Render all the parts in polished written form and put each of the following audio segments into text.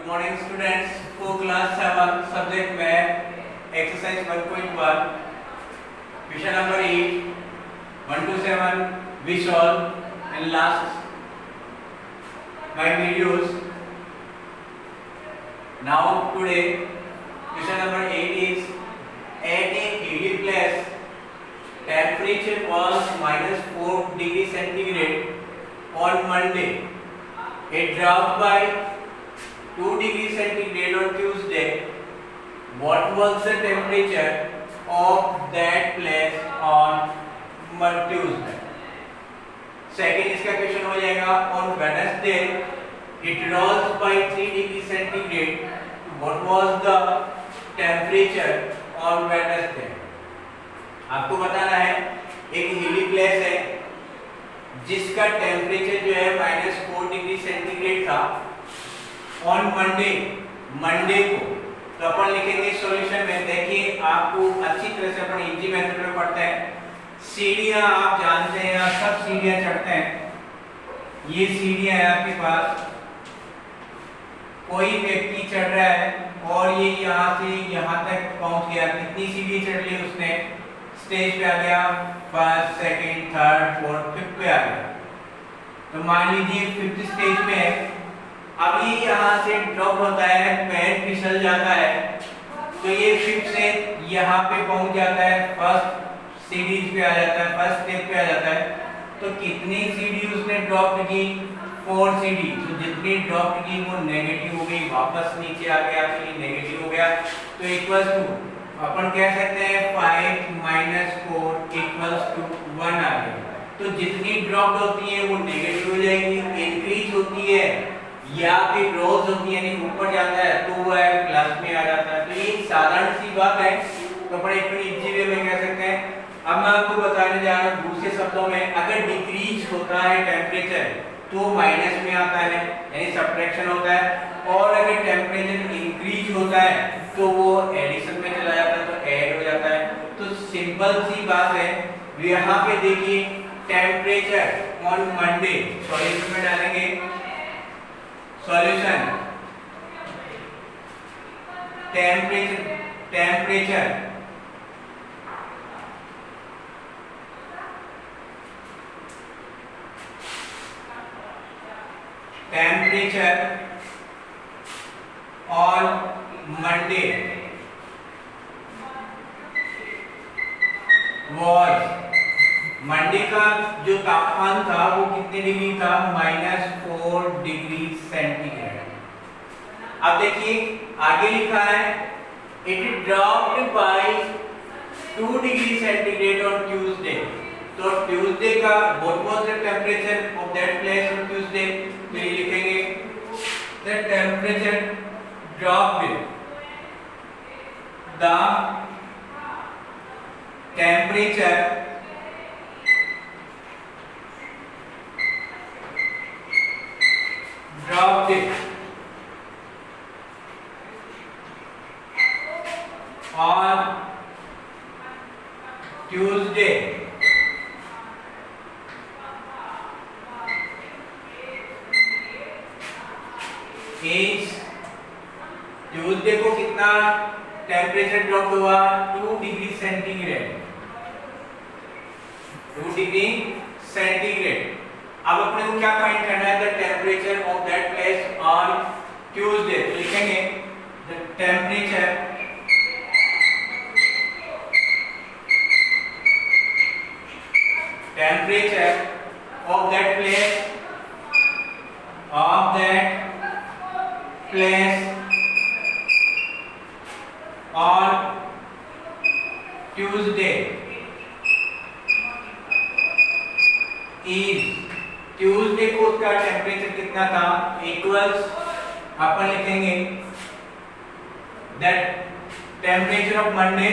Morning students को class 7 subject में exercise 1.1 question number 8 1 to 7 we solve in last my videos. Now today question number 8 is at a hilly place temperature was -4 degrees centigrade on Monday. It dropped by 2 degrees centigrade on Tuesday. What was the temperature of that place on Tuesday? Second इसका question हो जाएगा on Wednesday it rose by 3 degrees centigrade. What was the temperature on Wednesday? आपको बताना है एक हिली place है जिसका टेम्परेचर जो है -4 डिग्री सेंटीग्रेड था ऑन मंडे को। तो अपन लिखेंगे सॉल्यूशन में। देखिए आपको अच्छी तरह से अपन इजी मेथड में पढ़ते हैं। सीढ़ियां आप जानते हैं, आप सब सीढ़ियां चढ़ते हैं। ये सीढ़ियां है आपके पास, कोई व्यक्ति चढ़ रहा है और ये यहाँ से यहाँ तक पहुंच गया। कितनी सीढ़ी चढ़ ली उसने? स्टेज पे आ गया, first, second, third, fourth, fifth पे आ गया। तो मान लीजिए फिफ्थ स्टेज पे है। अब ये यहाँ से ड्रॉप होता है, पैर फिसल जाता है, तो ये फिफ्थ से यहाँ पे पहुंच जाता है, फर्स्ट सीढ़ी पे आ जाता है, फर्स्ट स्टेप पे आ जाता है। तो कितनी सीढ़ी उसने ड्रॉप की? 4 सीढ़ी। तो जितनी ड्रॉप की वो नेगेटिव हो गई, वापस नीचे आ गया तो ये नेगेटिव हो गया। तो इक्वल्स टू अपन कह सकते हैं 5 - 4 = 1 आ गया। तो जितनी ड्रॉप होती है वो नेगेटिव हो जाएगी, इंक्रीज होती है या फिर रोज होती है यानी ऊपर जाता है तो वो है प्लस में आ जाता है। तो ये साधारण सी बात है, तो अपन एक इजी वे में कह सकते हैं। अब मैं आपको बताने जा रहा हूँ दूसरे शब्दों में, अगर डिक्रीज होता है टेम्परेचर तो माइनस में आता है यानी सब्ट्रैक्शन होता है, और अगर टेम्परेचर इंक्रीज होता है तो वो एडिशन में चला जाता है, तो ऐड हो जाता है। तो सिंपल सी बात है। यहाँ पे देखिए टेम्परेचर ऑन मंडे, सॉल्यूशन में डालेंगे solution temperature on Monday was, Monday का जो तापमान था वो कितने डिग्री था? -4 डिग्री सेंटीग्रेड। अब देखिए आगे लिखा है it dropped by 2 degree centigrade on Tuesday. तो ट्यूसडे का what was the temperature of that place on Tuesday? तो ये लिखेंगे the temperature dropped, the temperature dropped on Tuesday is, Tuesday को कितना टेम्परेचर ड्रॉप हुआ? 2 डिग्री सेंटीग्रेड, 2 डिग्री सेंटीग्रेड। अब अपने को क्या फाइंड करना है? The temperature of that place on Tuesday. तो लिखेंगे the temperature of that place on Tuesday is, Tuesday को उसका टेम्परेचर कितना था? इक्वल्स अपन लिखेंगे that temperature of Monday,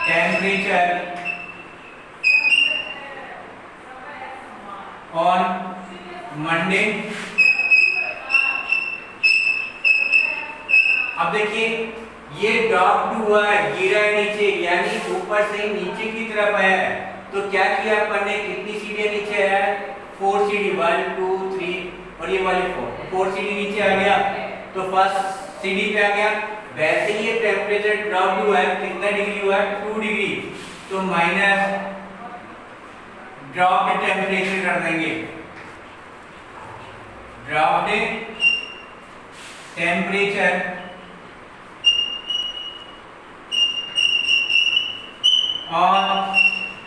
temperature on Monday. अब देखिए ये ड्रॉप हुआ है, गिरा है नीचे, यानी ऊपर से नीचे की तरफ आया है। तो क्या किया अपन ने? कितनी सीढ़ियां नीचे है? 4 सीढ़ी, 1 2 और ये वाली 4 सीढ़ी नीचे आ गया तो फर्स्ट सीढ़ी पे आ गया। वैसे ही ये टेम्परेचर ड्रॉप हुआ है, कितना डिग्री हुआ है 2 डिग्री, तो माइनस ड्रॉप टेम्परेचर कर देंगे, ड्रॉप टेम्परेचर और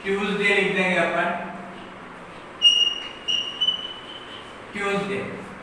ट्यूसडे लिख देंगे अपन, ट्यूसडे।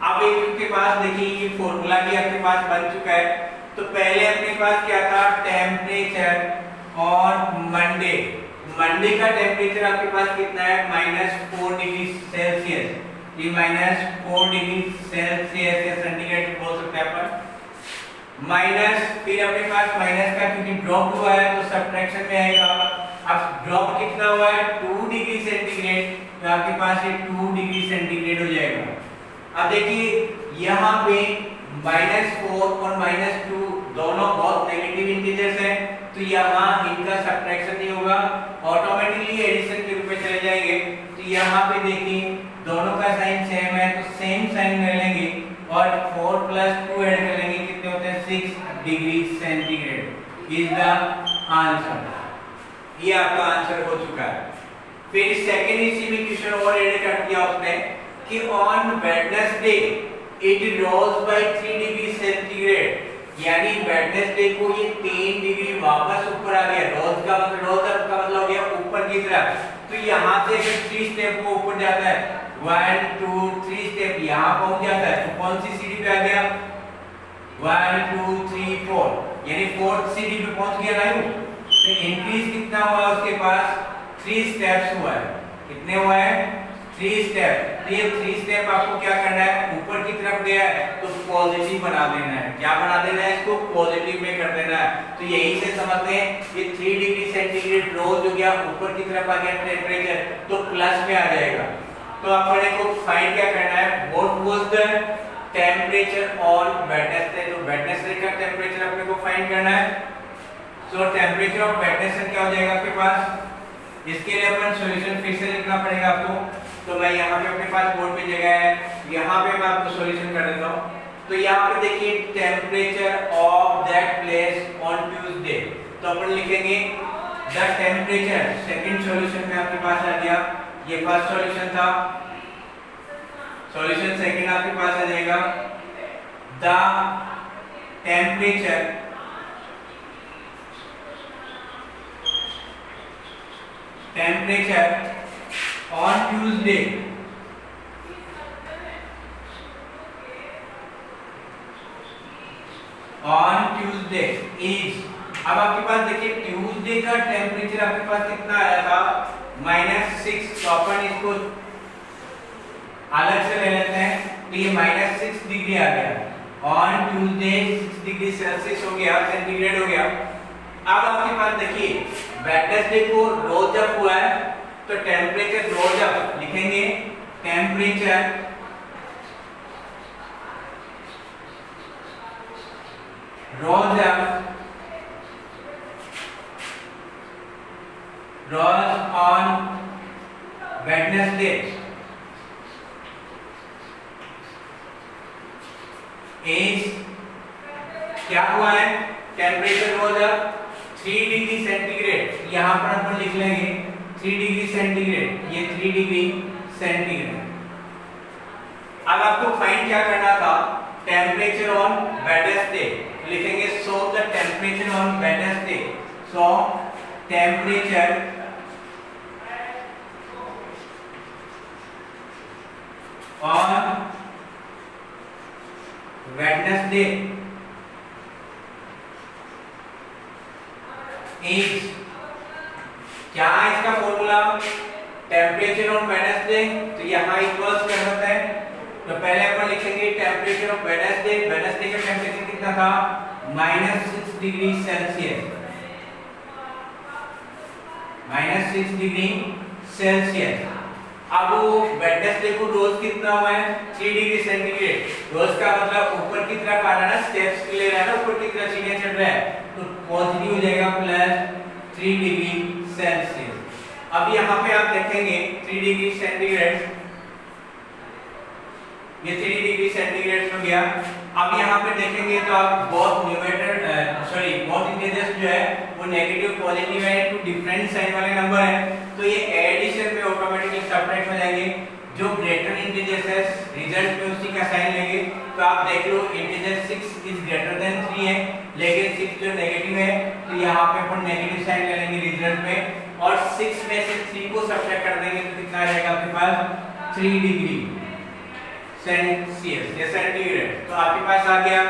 अब आपके पास देखिए ये फॉर्मूला भी आपके पास बन चुका है। तो पहले अपने पास क्या था, टेम्परेचर ऑन मंडे, मंडे का टेम्परेचर आपके पास कितना है -4 डिग्री सेल्सियस, ये -4 डिग्री सेल्सियस या सेंटीग्रेड बोल सकते हैं अपन। माइनस फिर अपने पास माइनस का क्योंकि ड्रॉप हुआ है तो सब्ट्रैक्शन में आएगा। अब ड्रॉप कितना हुआ है 2 डिग्री सेंटीग्रेड, तो आपके पास ये 2 डिग्री सेंटीग्रेड हो जाएगा। अब देखिए यहाँ पे -4 और -2 दोनों बहुत नेगेटिव इंटीजर्स हैं, तो यहाँ इनका सब्ट्रैक्शन नहीं होगा, ऑटोमेटिकली एडिशन के रूप में चले जाएंगे। तो यहाँ पे देखिए दोनों का साइन सेम है तो सेम साइन ले लेंगे और 4 + 2 ऐड कर लेंगे, कितने होते हैं 6 degree centigrade is the answer. ये आपका आंसर हो चुका है। फिर सेकंड इसी में क्वेश्चन और ऐड कर दिया उसने कि on Wednesday it rose by 3 degree centigrade, यानी वेडनेसडे को ये 3 डिग्री वापस ऊपर आ गया। रोज का मतलब हो गया ऊपर की तरफ, तो यहाँ से अगर 3 स्टेप को ऊपर जाता है 1 2 3 स्टेप यहाँ पहुंच जाता है, तो कौन सी सीढ़ी पे आ गया 1 2 3 4, यानी 4th सीढ़ी पे पहुंच गया ना। तो इंक्रीज कितना हुआ उसके पास 3 स्टेप्स हुआ है, कितने हुआ है 3 स्टेप। तो ये 3 स्टेप आपको क्या करना है, ऊपर की तरफ गया है तो पॉजिटिव बना देना है। क्या बना देना है, इसको पॉजिटिव में कर देना है। तो यही से समझते हैं ये 3 डिग्री सेंटीग्रेड रोज हो गया, ऊपर की तरफ आ गया टेम्परेचर, तो प्लस में आ जाएगा। तो अपने को फाइंड क्या करना है, what was the temperature on Wednesday. तो वेडनेसडे का टेम्परेचर अपने को फाइंड करना है। तो टेम्परेचर ऑफ वेडनेसडे क्या हो जाएगा आपके पास, इसके लिए अपन सॉल्यूशन फिर से लिखना पड़ेगा आपको। तो मैं यहाँ पे अपने पास बोर्ड पे जगह है, यहाँ पे मैं आपको सॉल्यूशन कर देता हूँ। तो यहाँ पे देखिए temperature of that place on Tuesday, तो अपन लिखेंगे द टेम्परेचर। सेकंड सॉल्यूशन में आपके पास आ गया, ये फर्स्ट सॉल्यूशन था, सॉल्यूशन सेकंड आपके पास आ जाएगा the temperature on Tuesday is, अब आपके पास देखिए ट्यूसडे का टेम्परेचर आपके पास कितना आया था -6, तो अपन इसको अलग से ले लेते हैं, तो ये -6 डिग्री आ गया। ऑन ट्यूसडे 6 डिग्री सेल्सियस हो गया, सेंटीग्रेड हो गया। अब आपके पास देखिए वेडनेसडे को रोज अप हुआ है, तो टेम्परेचर रोज अप लिखेंगे, temperature rose up rose on Wednesday is, क्या हुआ है temperature rose up 3 degree centigrade, यहाँ पर अपन लिख लेंगे 3 डिग्री सेंटीग्रेड, ये 3 डिग्री सेंटीग्रेड। अब आपको फाइंड क्या करना था, टेम्परेचर ऑन वेडनेसडे, लिखेंगे so the temperature on Wednesday, so temperature on Wednesday is, क्या है इसका फॉर्मूला, टेम्परेचर ऑन वेडनेसडे, तो यहाँ इक्वल्स कर सकते हैं। तो पहले अपन लिखेंगे टेम्परेचर ऑफ वेडनेसडे, वेडनेसडे का टेम्परेचर कितना था -6 डिग्री सेल्सियस, -6 डिग्री सेल्सियस। अब वो वेडनेसडे को रोज कितना हुआ है 3 डिग्री सेंटीग्रेड, रोज का मतलब ऊपर की तरफ आ रहा है ना, स्टेप्स ले रहा है ना, ऊपर की तरफ सीढ़ियां चढ़ रहा है, तो पॉजिटिव हो जाएगा +3 डिग्री सेल्सियस। अब यहाँ पे आप देखेंगे 3 डिग्री सेंटीग्रेड ये 3 डिग्री सेंटीग्रेड हो गया। अब यहाँ पे देखेंगे तो आप बोथ इंटीजर्स जो है वो नेगेटिव पॉजिटिव है टू डिफरेंट साइन वाले नंबर है, तो ये एडिशन में ऑटोमेटिकली सब्ट्रैक्ट हो जाएंगे। जो ग्रेटर इंटीजर्स है रिजल्ट में उसी का साइन लेंगे। तो आप देख लो इंटीजर 6 इज ग्रेटर देन 3 है, लेकिन 6 जो नेगेटिव है तो यहाँ पे अपन नेगेटिव साइन ले लेंगे रिजल्ट में, और 6 में से 3 को सब्ट्रैक्ट कर देंगे तो कितना रहेगा आपके पास 3 डिग्री सेल्सियस या सेंटीग्रेड। तो आपके पास आ गया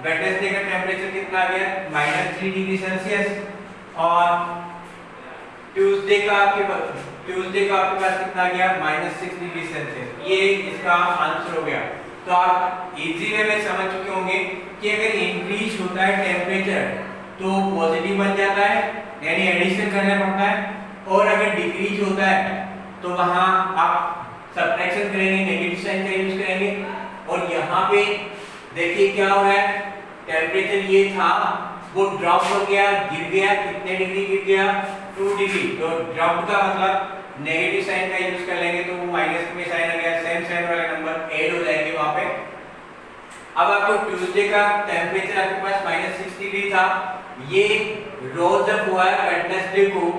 वेडनेसडे का टेंपरेचर कितना आ गया -3 डिग्री सेल्सियस, और ट्यूसडे का आपके पास कितना आ गया -6 डिग्री सेल्सियस। ये इसका आंसर हो गया। तो आप इजी वे में समझ चुके होंगे कि अगर इंक्रीज होता है टेंपरेचर तो पॉजिटिव बन जाता है, यानी एडिशन करना पड़ता है, और अगर डिक्रीज होता है तो वहां आप सब्ट्रैक्शन करेंगे, नेगेटिव साइन का यूज करेंगे। और यहाँ पे देखिए क्या हो रहा है, टेंपरेचर ये था वो ड्रॉप हो गया, गिर गया, कितने डिग्री गिर गया 2 डिग्री। तो ड्रॉप का मतलब नेगेटिव साइन का यूज कर लेंगे तो वो माइनस में साइन आ गया, सेम साइन वाले नंबर ऐड हो जाएंगे वहां पे। अब आपको ट्यूसडे का टेंपरेचर आपके पास -6 डिग्री था, ये रोज जब हुआ है वेडनेसडे को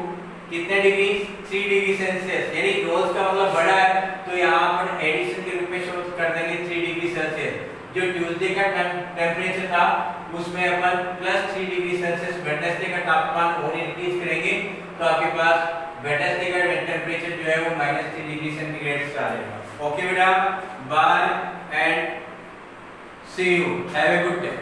कितने डिग्री 3 डिग्री सेल्सियस, यानी रोज का मतलब बड़ा है तो यहाँ पर एडिशन के रूप में शो कर देंगे 3 डिग्री सेल्सियस। जो ट्यूसडे का टेंपरेचर था उसमें अपन +3 डिग्री सेल्सियस वेडनेसडे का तापमान और इंक्रीज करेंगे तो आपके पास वेडनेसडे का टेंपरेचर जो है वो -3 डिग्री सेंटीग्रेड से आ जाएगा। ओके बेटा, bye and see you, have a good day.